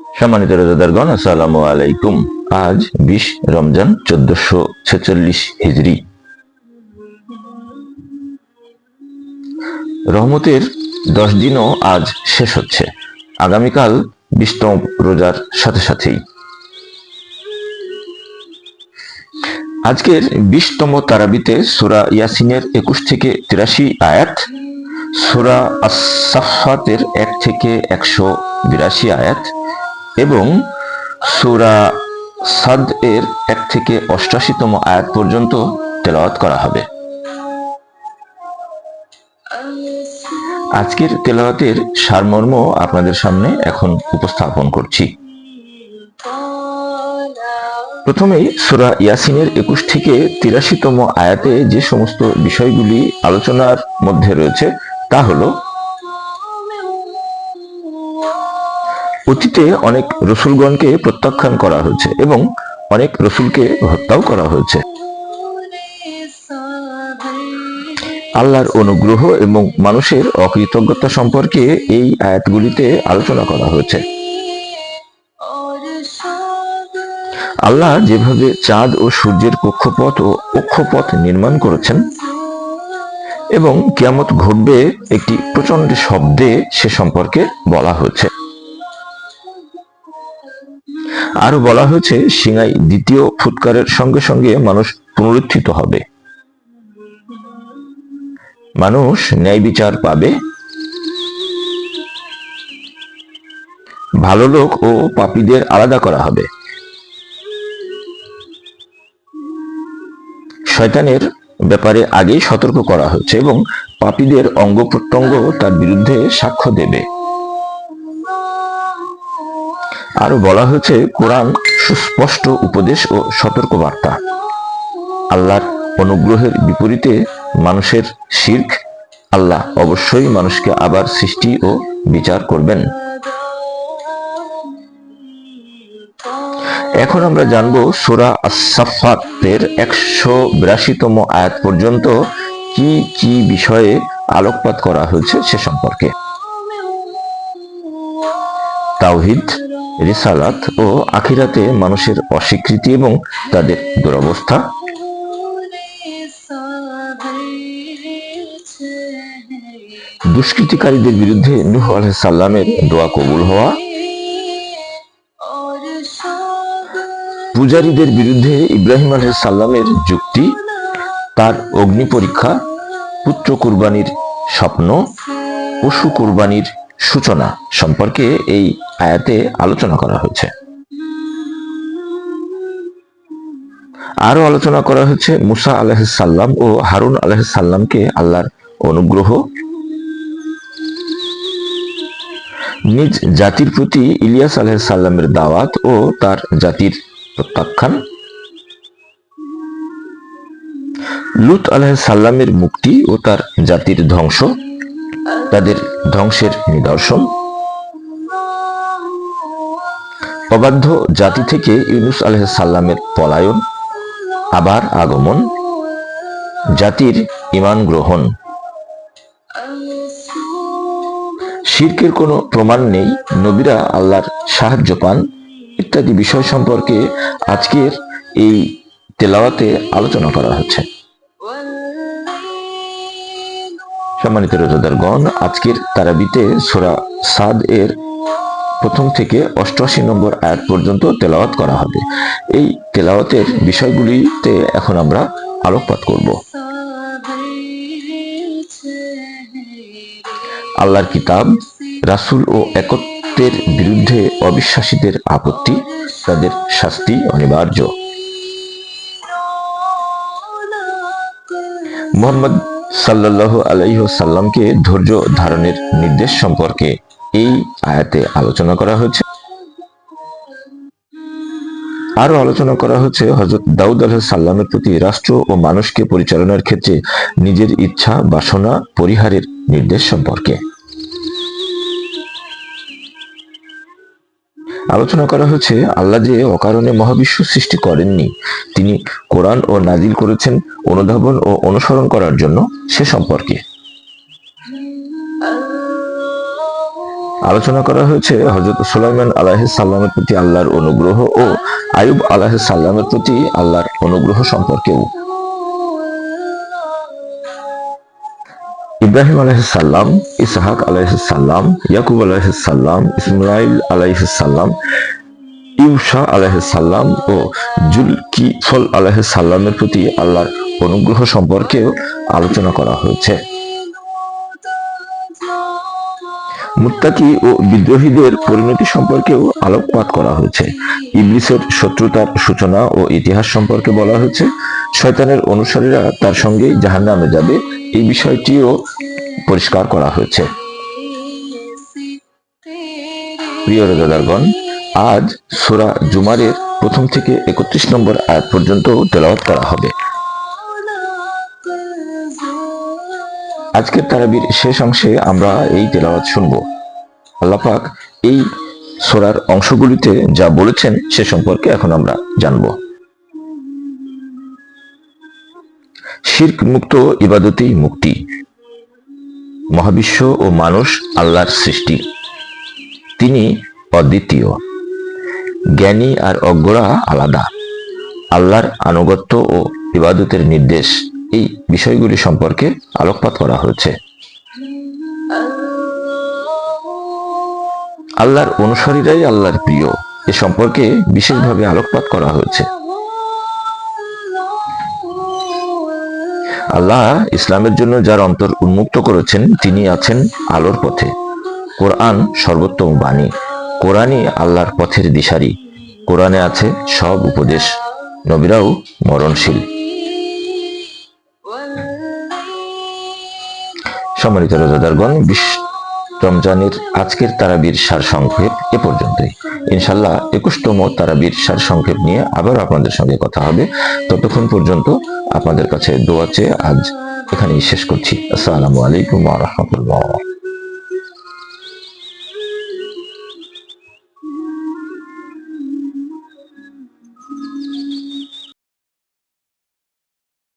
সম্মানিত রোজাদারগণ, আসসালামু আলাইকুম। আজ 20 রমজান 1446 হিজরি। রহমতের 10 দিনও আজ শেষ হচ্ছে। আগামীকাল 20তম রোজার সাথে সাথেই আজকের 20তম তারাবিতে সূরা ইয়াসিনের 21 থেকে 83 আয়াত, সূরা আস-সাফফাতের 1 থেকে 182 আয়াত এবং সূরা সাদ এর 1 থেকে 88তম আয়াত পর্যন্ত তেলাওয়াত করা হবে। আজকের তেলাওয়াতের সারমর্ম আপনাদের সামনে এখন উপস্থাপন করছি। প্রথমেই সূরা ইয়াসিনের 21 থেকে 83তম আয়াতে যে সমস্ত বিষয়গুলি আলোচনার মধ্যে রয়েছে তা হলো, অতীতে অনেক রসুলগণকে প্রত্যাখ্যান করা হয়েছে এবং অনেক রসুলকে হত্যাও করা হয়েছে। আল্লাহর অনুগ্রহ এবং মানুষের অকৃতজ্ঞতা সম্পর্কে এই আয়াতগুলিতে আলোচনা করা হয়েছে। আল্লাহ যেভাবে চাঁদ ও সূর্যের কক্ষপথ ও অক্ষপথ নির্মাণ করেছেন এবং কিয়ামত ঘটবে একটি প্রচন্ড শব্দে সে সম্পর্কে বলা হয়েছে। আরো বলা হয়েছে, সিংহাই দ্বিতীয় ফুৎকারের সঙ্গে সঙ্গে মানুষ পুনরুত্থিত হবে, মানুষ ন্যায় বিচার পাবে, ভালো লোক ও পাপীদের আলাদা করা হবে, শয়তানের ব্যাপারে আগেই সতর্ক করা হয়েছে এবং পাপীদের অঙ্গ প্রত্যঙ্গ তার বিরুদ্ধে সাক্ষ্য দেবে। আরো বলা হয়েছে, কোরআন সুস্পষ্ট উপদেশ ও সতর্ক বার্তা। আল্লাহর অনুগ্রহের বিপরীতে মানুষের শিরক, আল্লাহ অবশ্যই মানুষকে আবার সৃষ্টি ও বিচার করবেন। এখন আমরা জানবো সূরা আস-সাফফাতের 182তম আয়াত পর্যন্ত কি কি বিষয়ে আলোকপাত করা হয়েছে সে সম্পর্কে। তাওহীদ, রিসালাত ও আখিরাতে মানুষের অস্বীকৃতি এবং তাদের দুরবস্থা, দুষ্কৃতিকারীদের বিরুদ্ধে নূহ আলাইহিস সালামের দোয়া কবুল হওয়া, পূজারীদের বিরুদ্ধে ইব্রাহিম আলাইহিস সালামের যুক্তি, তার অগ্নি পরীক্ষা, পুত্র কুরবানির স্বপ্ন, পশু কুরবানির সূচনা সম্পর্কে এই আয়াতে আলোচনা করা হয়েছে। আরো আলোচনা করা হয়েছে মুসা আলাইহিস সালাম ও হারুন আলাইহিস সালামকে আল্লাহর অনুগ্রহ, নিজ জাতির প্রতি ইলিয়াস আলাইহিস সালামের দাওয়াত ও তার জাতির প্রত্যাখ্যান, লূত আলাইহিস সালামের মুক্তি ও তার জাতির ধ্বংস, তাদের ধ্বংসের নিদর্শন, অবাধ্য জাতি থেকে ইউনুস আলাইহিস সালামের পলায়ন, আবার আগমন, জাতির ঈমান গ্রহণ, শিরকের কোনো প্রমাণ নেই, নবীরা আল্লাহর সাহায্য পান ইত্যাদি বিষয় সম্পর্কে আজকের এই তেলাওয়াতে আলোচনা করা হচ্ছে। সম্মানিত রোজাদারগণ, আজকের তারাবিতে সূরা সাদ এর 1 থেকে 88 নম্বর আয়াত পর্যন্ত তেলাওয়াত করা হবে। এই তেলাওয়াতের বিষয়গুলিতে এখন আমরা আলোকপাত করব। আল্লাহর কিতাব, রাসূল ও একত্বের বিরুদ্ধে অবিশ্বাসীদের আপত্তি, তাদের শাস্তি অনিবার্য। মুহাম্মদ সাল্লাল্লাহু আলাইহি ওয়াসাল্লামকে ধৈর্য ধারণের নির্দেশ সম্পর্কে এই আয়াতে আলোচনা করা হয়েছে। আরো আলোচনা করা হয়েছে হযরত দাউদ আলাইহিস সালামের প্রতি রাষ্ট্র ও মানুষকে পরিচালনার ক্ষেত্রে নিজের ইচ্ছা বাসনা পরিহারের নির্দেশ সম্পর্কে। আলোচনা করা হয়েছে আল্লাহ যে অকারণে মহাবিশ্ব সৃষ্টি করেননি, তিনি কোরআন ও নাজিল করেছেন অনুধাবন ও অনুসরণ করার জন্য সে সম্পর্কে। আলোচনা করা হয়েছে হযরত সুলাইমান আলাইহিস সালামের প্রতি আল্লাহর অনুগ্রহ ও আইয়ুব আলাইহিস সালামের প্রতি আল্লাহর অনুগ্রহ সম্পর্কেও। ইব্রাহিম আলাইহিস সালাম, ইসহাক আলাইহিস সালাম, ইয়াকুব আলাইহিস সালাম, ইসমাঈল আলাইহিস সালাম, ইউসা আলাইহিস সালাম ও জুলকিফল আলাইহিস সালামের প্রতি আল্লাহর অনুগ্রহ সম্পর্কেও আলোচনা করা হয়েছে। মুত্তাকি ও বিদ্রোহীদের পরিণতি সম্পর্কেও আলোকপাত করা হয়েছে। ইবলিসের শত্রুতার সূচনা ও ইতিহাস সম্পর্কে বলা হয়েছে। শয়তানের অনুসারীরা তার সঙ্গেই জাহান্নামে যাবে, এই বিষয়টিও পরিষ্কার করা হয়েছে। প্রিয় রোজাদারগণ, আজ সূরা জুমারের প্রথম থেকে 31 নম্বর আয়াত পর্যন্ত তেলাওয়াত করা হবে। আজকের তারাবির শেষ অংশে আমরা এই তেলাওয়াত শুনব। আল্লাহ পাক এই সূরার অংশগুলিতে যা বলেছেন সে সম্পর্কে এখন আমরা জানব। শিরক মুক্ত ইবাদতেই মুক্তি। মহাবিশ্ব ও মানুষ আল্লাহর সৃষ্টি। তিনি অদ্বিতীয়। জ্ঞানী আর অজ্ঞরা আলাদা। আল্লাহর আনুগত্য ও ইবাদতের নির্দেশ, এই বিষয়গুলি সম্পর্কে আলোকপাত করা হয়েছে। আল্লাহর অনুসারীরাই আল্লাহর প্রিয়, এ সম্পর্কে বিশেষভাবে আলোকপাত করা হয়েছে। আল্লাহ ইসলামের জন্য যার অন্তর উন্মুক্ত করেছেন তিনি আছেন আলোর পথে। কোরআন সর্বোত্তম বাণী। কোরআনই আল্লাহর পথের দিশারি। কোরআনে আছে সব উপদেশ। নবীরাও মরণশীল। সম্মানিত রোজাদারগণ, রমজানের আজকের তারাবির সারসংক্ষেপ এ পর্যন্তই। ইনশাআল্লাহ 21তম তারাবির সারসংক্ষেপ নিয়ে আবার আপনাদের সঙ্গে কথা হবে। ততক্ষণ পর্যন্ত আপনাদের কাছে দোয়া চেয়ে আজ এখানেই শেষ করছি। আসসালামু আলাইকুম ওয়া রাহমাতুল্লাহ।